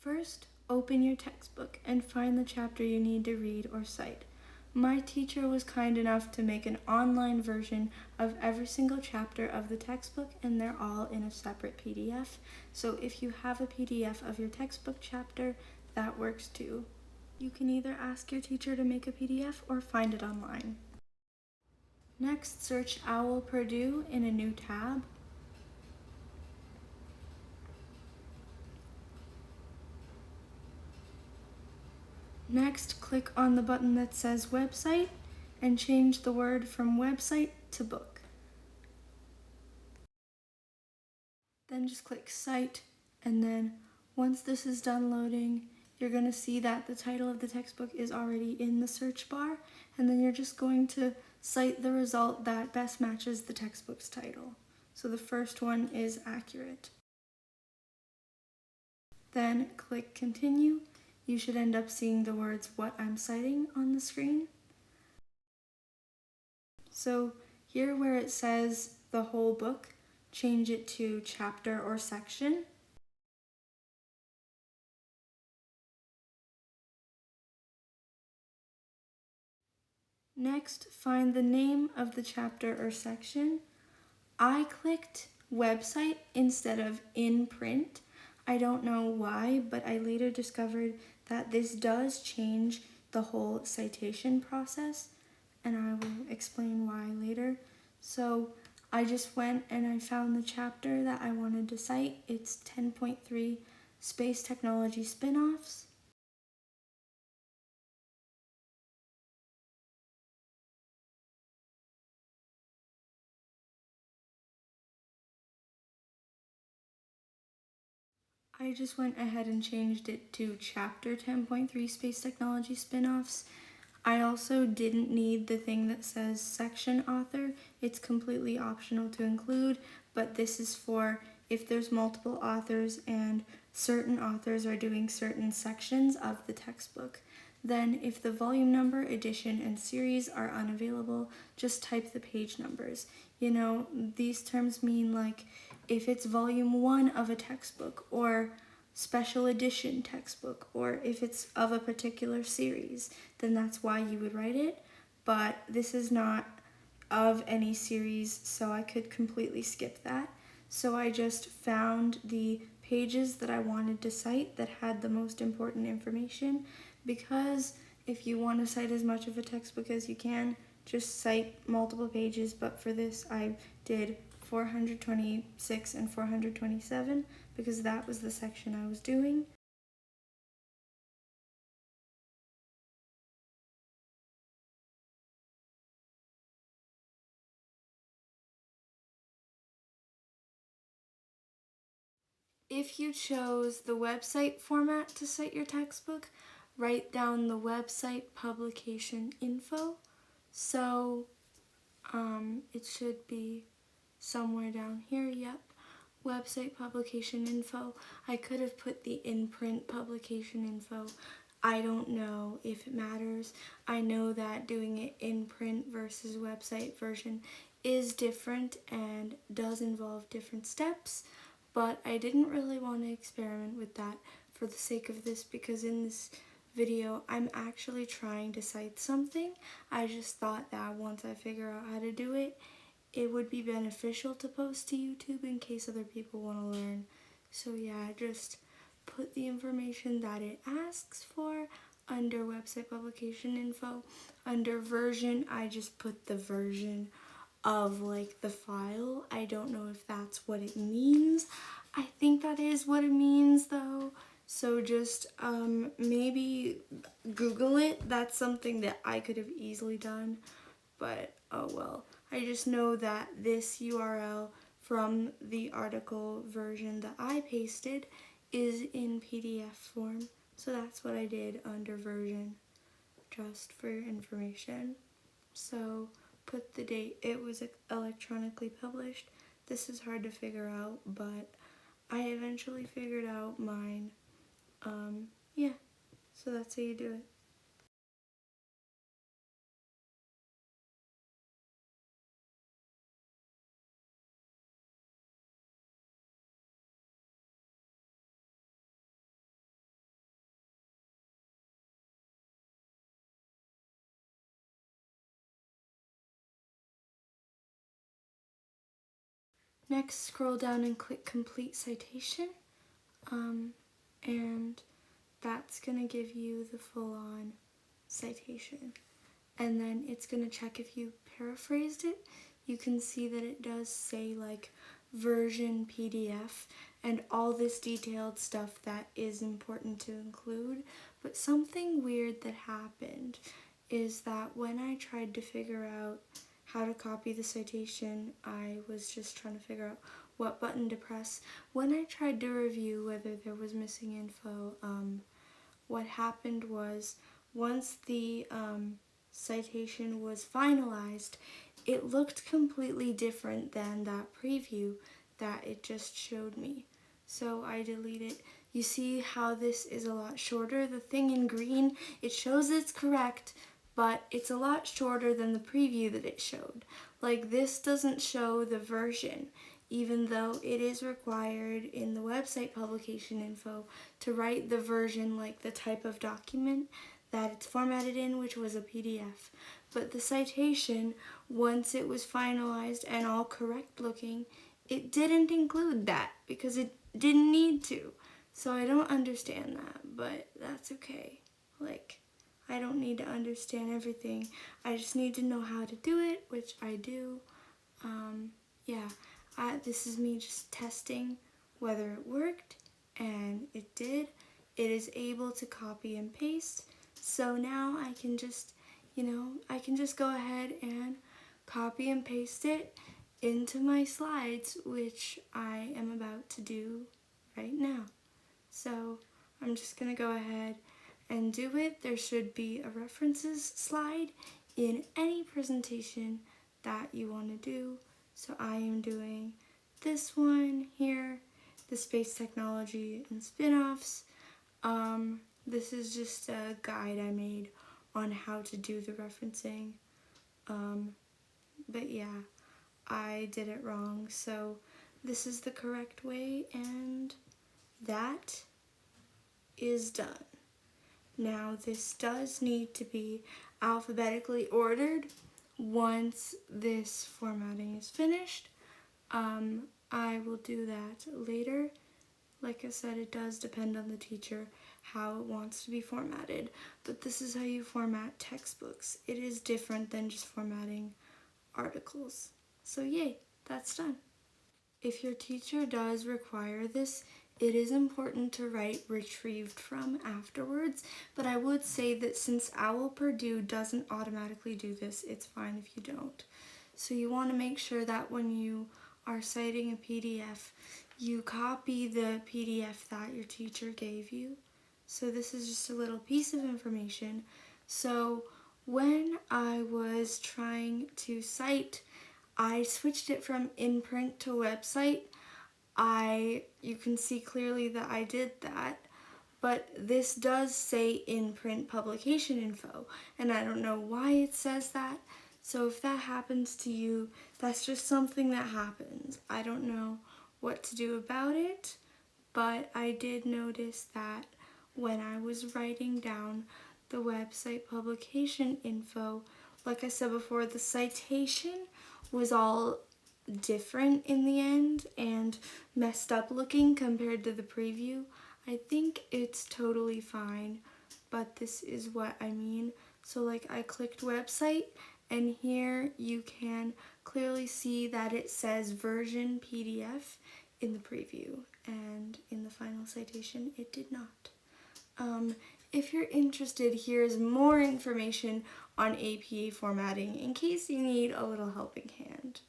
First, open your textbook and find the chapter you need to read or cite. My teacher was kind enough to make an online version of every single chapter of the textbook, and they're all in a separate PDF. So if you have a PDF of your textbook chapter, that works too. You can either ask your teacher to make a PDF or find it online. Next, search OWL Purdue in a new tab. Next, click on the button that says website and change the word from website to book. Then just click cite, and then once this is done loading, you're going to see that the title of the textbook is already in the search bar, and then you're just going to cite the result that best matches the textbook's title. So the first one is accurate. Then click continue. You should end up seeing the words "what I'm citing" on the screen. So here where it says the whole book, change it to chapter or section. Next, find the name of the chapter or section. I clicked website instead of in print. I don't know why, but I later discovered that this does change the whole citation process, and I will explain why later. So I just went and I found the chapter that I wanted to cite. It's 10.3 Space Technology Spin-offs. I just went ahead and changed it to chapter 10.3 Space Technology Spin-offs. I also didn't need the thing that says section author. It's completely optional to include, but this is for if there's multiple authors and certain authors are doing certain sections of the textbook. Then if the volume number, edition, and series are unavailable, just type the page numbers. You know, these terms mean like if it's volume 1 of a textbook or special edition textbook, or if it's of a particular series, then that's why you would write it. But this is not of any series, so I could completely skip that. So I just found the pages that I wanted to cite that had the most important information, because if you want to cite as much of a textbook as you can, just cite multiple pages. But for this I did 426 and 427 because that was the section I was doing. If you chose the website format to cite your textbook, write down the website publication info. So it should be somewhere down here. Yep, website publication info. I could have put the in-print publication info. I don't know if it matters. I know that doing it in print versus website version is different and does involve different steps, but I didn't really want to experiment with that for the sake of this, because in this video I'm actually trying to cite something. I just thought that once I figure out how to do it, it would be beneficial to post to YouTube in case other people want to learn. So yeah, just put the information that it asks for under website publication info. Under version, I just put the version of like the file. I don't know if that's what it means. I think that is what it means though. So just maybe Google it. That's something that I could have easily done, but oh well. I just know that this URL from the article version that I pasted is in PDF form. So that's what I did under version, just for your information. So put the date it was electronically published. This is hard to figure out, but I eventually figured out mine. Yeah, so that's how you do it. Next, scroll down and click Complete Citation, and that's going to give you the full-on citation. And then it's going to check if you paraphrased it. You can see that it does say like version PDF and all this detailed stuff that is important to include. But something weird that happened is that when I tried to figure out how to copy the citation, I was just trying to figure out what button to press. When I tried to review whether there was missing info, what happened was once the citation was finalized, it looked completely different than that preview that it just showed me. So I deleted it. You see how this is a lot shorter? The thing in green, it shows it's correct, but it's a lot shorter than the preview that it showed. Like this doesn't show the version, even though it is required in the website publication info to write the version, like the type of document that it's formatted in, which was a PDF. But the citation, once it was finalized and all correct looking, it didn't include that because it didn't need to. So I don't understand that, but that's okay. Like, I don't need to understand everything. I just need to know how to do it, which I do. Yeah, this is me just testing whether it worked, and it did. It is able to copy and paste. So now I can just, I can just go ahead and copy and paste it into my slides, which I am about to do right now. So I'm just going to go ahead and do it. There should be a references slide in any presentation that you want to do. So I am doing this one here, the space technology and spin-offs. This is just a guide I made on how to do the referencing. But yeah, I did it wrong. So this is the correct way, and that is done. Now this does need to be alphabetically ordered. Once this formatting is finished, I will do that later. Like I said, it does depend on the teacher how it wants to be formatted, but this is how you format textbooks. It is different than just formatting articles. So yay, that's done. If your teacher does require this, it is important to write retrieved from afterwards, but I would say that since OWL Purdue doesn't automatically do this, it's fine if you don't. So you want to make sure that when you are citing a PDF, you copy the PDF that your teacher gave you. So this is just a little piece of information. So when I was trying to cite, I switched it from in-print to website. You can see clearly that I did that, but this does say in-print publication info, and I don't know why it says that. So if that happens to you, that's just something that happens. I don't know what to do about it, but I did notice that when I was writing down the website publication info, like I said before, the citation was all different in the end and messed up looking compared to the preview. I think it's totally fine, but this is what I mean. So like I clicked website, and here you can clearly see that it says version PDF in the preview, and in the final citation it did not. If you're interested, here's more information on APA formatting in case you need a little helping hand.